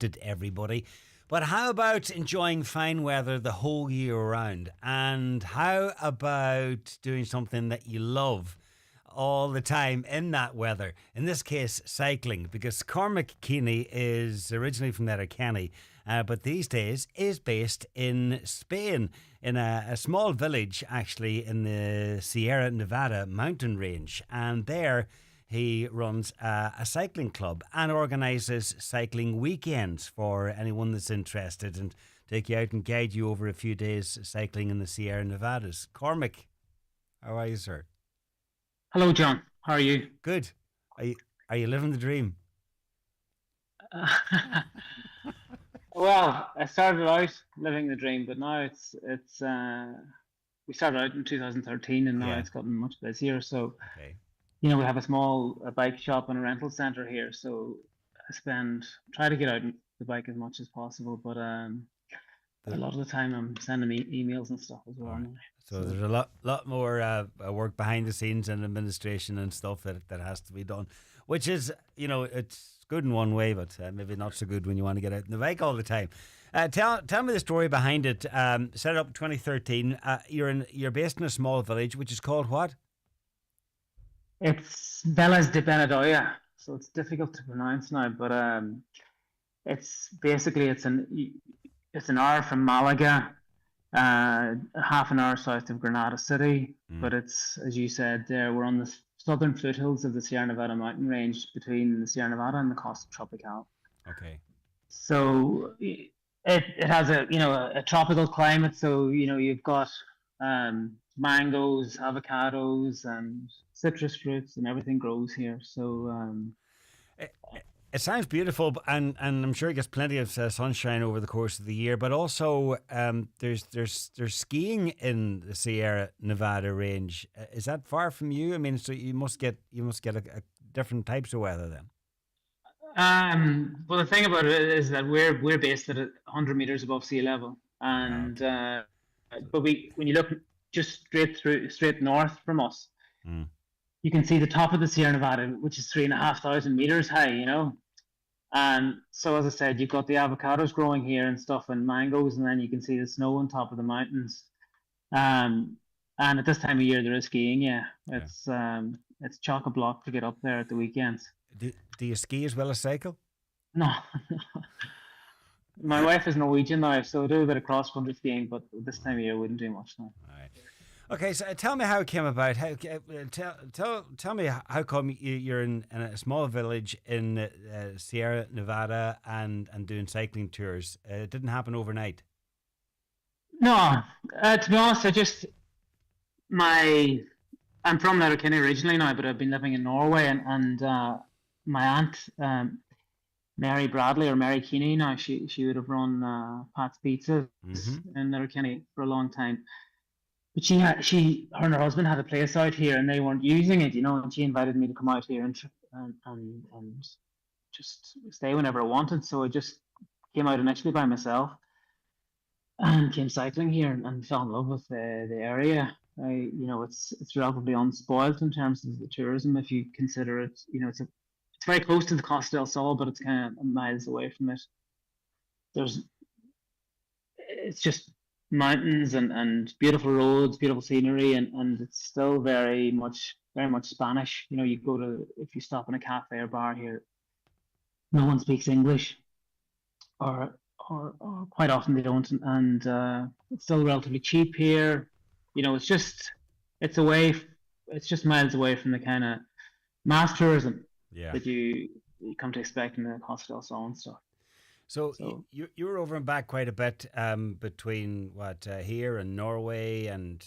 did everybody. But how about enjoying fine weather the whole year round? And how about doing something that you love all the time in that weather? In this case, cycling, because Cormac Keeney is originally from Letterkenny, but these days is based in Spain, in a small village actually in the Sierra Nevada mountain range. And there he runs a cycling club and organises cycling weekends for anyone that's interested, and take you out and guide you over a few days cycling in the Sierra Nevadas. Cormac, how are you, sir? Hello, John. How are you? Good. Are you living the dream? Well, I started out living the dream, but now it's we started out in 2013, and now Yeah. it's gotten much busier. So, Okay. we have a small bike shop and a rental center here. So try to get out on the bike as much as possible, but a The, lot of the time I'm sending me emails and stuff as all well right. now. So So there's a lot more work behind the scenes and administration and stuff that has to be done, which is, it's good in one way, but maybe not so good when you want to get out on the bike all the time. Tell me the story behind it. Set up in 2013. You're based in a small village, which is called what? it's Velas de Benadoya, so it's difficult to pronounce now, but it's basically it's an hour from Malaga, half an hour south of Granada City. Mm, But it's, as you said, there we're on the southern foothills of the Sierra Nevada mountain range between the Sierra Nevada and the Costa Tropical. okay. So it has a tropical climate. So you've got mangoes, avocados, and citrus fruits, and everything grows here. So It, it sounds beautiful, and I'm sure it gets plenty of sunshine over the course of the year. But also, there's skiing in the Sierra Nevada range. Is that far from you? I mean, so you must get a different types of weather then. well, the thing about it is that we're based at 100 meters above sea level, Ah, and okay. So, but when you look just straight north from us, mm, you can see the top of the Sierra Nevada, which is 3,500 meters high. And so, as I said, you've got the avocados growing here and stuff, and mangoes, and then you can see the snow on top of the mountains. Um, and at this time of year, there is skiing. Yeah, yeah. it's chock a block to get up there at the weekends. Do you ski as well as cycle? No, my wife is Norwegian now, so I do a bit of cross country skiing, but this time of year, I wouldn't do much now. All right. Okay, so tell me how it came about. Tell me how come you're in a small village in Sierra Nevada and doing cycling tours. It didn't happen overnight. No, to be honest, my I'm from Letterkenny originally now, but I've been living in Norway, and my aunt Mary Bradley or Mary Keeney now she would have run Pat's Pizzas Mm-hmm. in Letterkenny for a long time. But her and her husband had a place out here, and they weren't using it, and she invited me to come out here and just stay whenever I wanted. So I just came out initially by myself and came cycling here and fell in love with the area. It's relatively unspoilt in terms of the tourism if you consider it. It's very close to the Costa del Sol, but it's kind of miles away from it. There's it's just mountains and beautiful roads, beautiful scenery, and it's still very much Spanish. You go to if you stop in a cafe or bar here, no one speaks English, or or quite often they don't, and it's still relatively cheap here. It's away, it's just miles away from the kind of mass tourism Yeah. that you come to expect in the Costa del Sol and stuff. So So you were over and back quite a bit between what here and Norway, and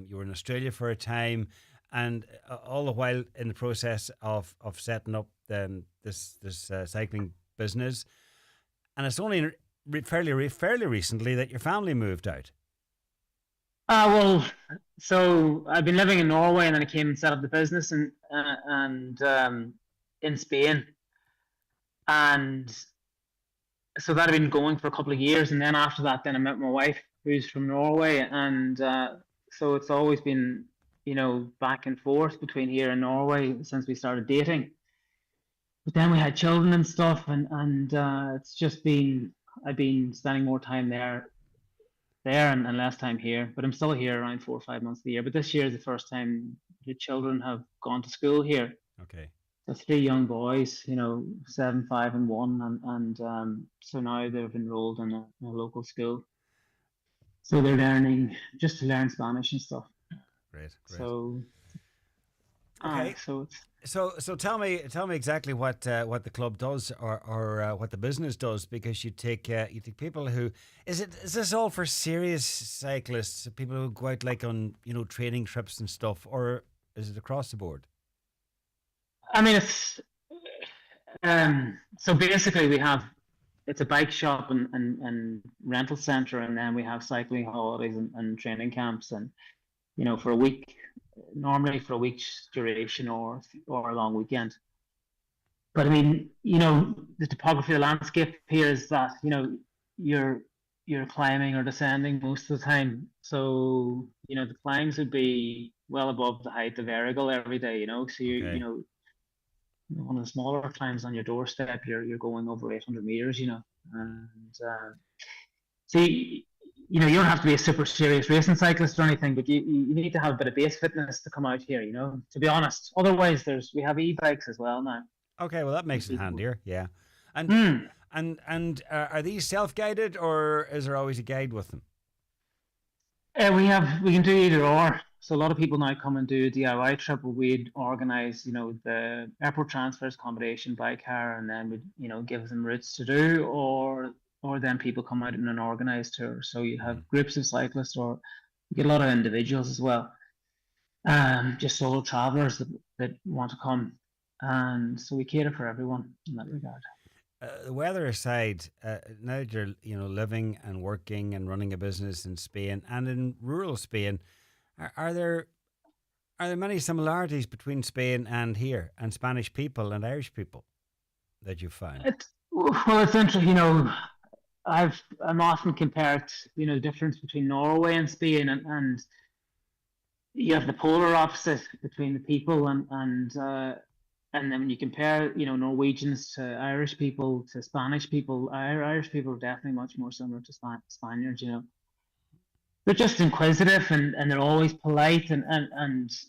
you were in Australia for a time, and all the while in the process of setting up this cycling business. And it's only fairly recently that your family moved out. well, so I've been living in Norway, and then I came and set up the business and in Spain, and so that had been going for a couple of years, and then after that, then I met my wife, who's from Norway, and so it's always been, back and forth between here and Norway since we started dating. but then we had children and stuff, and it's just been I've been spending more time there and less time here. But I'm still here around 4 or 5 months of the year. But this year is the first time the children have gone to school here. Okay. The three young boys, 7, 5, and 1, and so now they've enrolled in a local school. So they're learning just to learn Spanish and stuff. Great. So, Okay. so it's So tell me exactly what the club does or what the business does, because you take people who is this all for serious cyclists, people who go out like on training trips and stuff, or is it across the board? I mean it's so basically it's a bike shop and rental center, and then we have cycling holidays and training camps, and for a week, normally for a week's duration or a long weekend. But I mean, the topography of the landscape here is that you're climbing or descending most of the time. So the climbs would be well above the height of Errigal every day. So Okay. one of the smaller climbs on your doorstep, you're going over 800 meters. And so you don't have to be a super serious racing cyclist or anything, but you need to have a bit of base fitness to come out here, to be honest. Otherwise, we have e-bikes as well now. Okay, well that makes it handier, yeah. And Mm. are these self-guided, or is there always a guide with them? We can do either or. So a lot of people now come and do a DIY trip where we'd organise, the airport transfers, accommodation, bike hire, and then we'd, give them routes to do, or then people come out in an organised tour. So you have groups of cyclists, or you get a lot of individuals as well. Just solo travellers that want to come, and so we cater for everyone in that regard. The weather aside, now that you're living and working and running a business in Spain and in rural Spain, are there many similarities between Spain and here, and Spanish people and Irish people that you found? It's interesting. I'm often compared, the difference between Norway and Spain, and you have the polar opposite between the people, and then when you compare, Norwegians to Irish people to Spanish people, Irish people are definitely much more similar to Spaniards. They're just inquisitive, and they're always polite and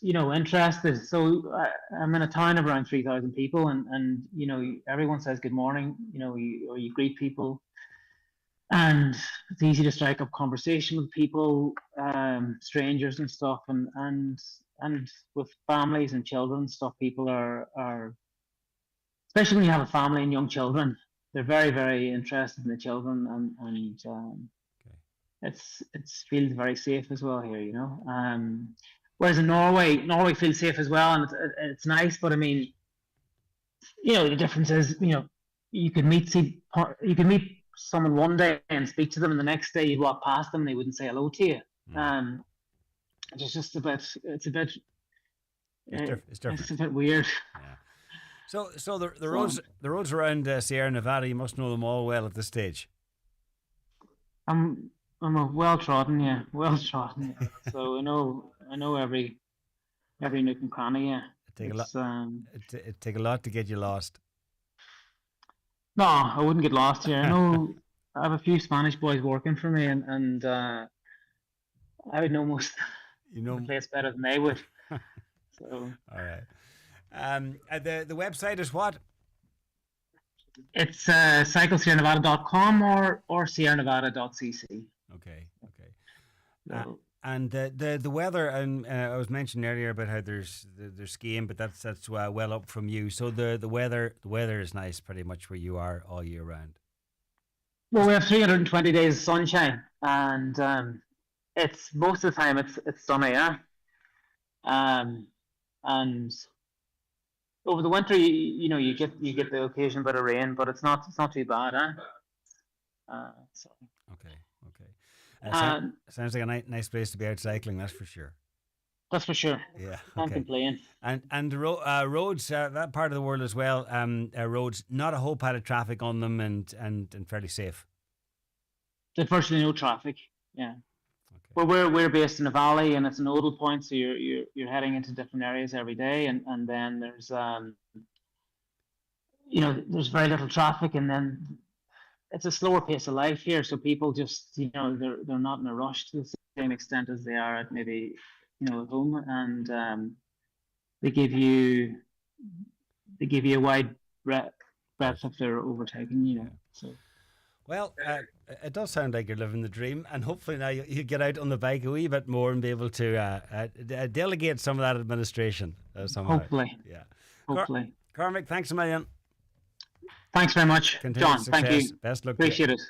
interested. So I'm in a town of around 3,000 people, and everyone says good morning, or you greet people, and it's easy to strike up conversation with people, strangers and stuff, and with families and children and stuff. People are especially when you have a family and young children, they're very, very interested in the children, and it feels very safe as well here, whereas in Norway feels safe as well, and it's nice. But I mean, the difference is, you could meet someone one day and speak to them, and the next day you'd walk past them and they wouldn't say hello to you. It's just a bit. It's different. It's a bit weird. Yeah. So the roads around Sierra Nevada, you must know them all well at this stage. I'm a well trodden, yeah. So I know every nook and cranny, yeah. It'd take a lot to get you lost. No, I wouldn't get lost here. I know I have a few Spanish boys working for me, and I would know most the place better than they would. So all right. The website is what? It's cyclesierranevada.com or sierranevada.cc. Okay. So, and the weather, and I was mentioning earlier about how there's skiing, but that's well up from you. So the weather is nice pretty much where you are all year round. Well, we have 320 days of sunshine, and it's most of the time it's sunny, yeah. And over the winter, you get the occasional bit of rain, but it's not too bad, so. Okay. Sounds like a nice place to be out cycling. That's for sure. That's for sure. Yeah. Can't complain. And the roads, that part of the world as well. Roads, not a whole pile of traffic on them, and fairly safe. There's virtually no traffic. Yeah. Okay. Well, we're based in a valley, and it's a nodal point, so you're heading into different areas every day, and then there's there's very little traffic, and then it's a slower pace of life here. So people just, they're not in a rush to the same extent as they are at maybe, at home, and they give you a wide breadth of their overtaking, So Well, it does sound like you're living the dream, and hopefully now you get out on the bike a wee bit more and be able to delegate some of that administration somehow. hopefully, Yeah. hopefully. Cormac, thanks a million. Thanks very much, Continued John. success. Thank you. Best luck to you. Appreciate it.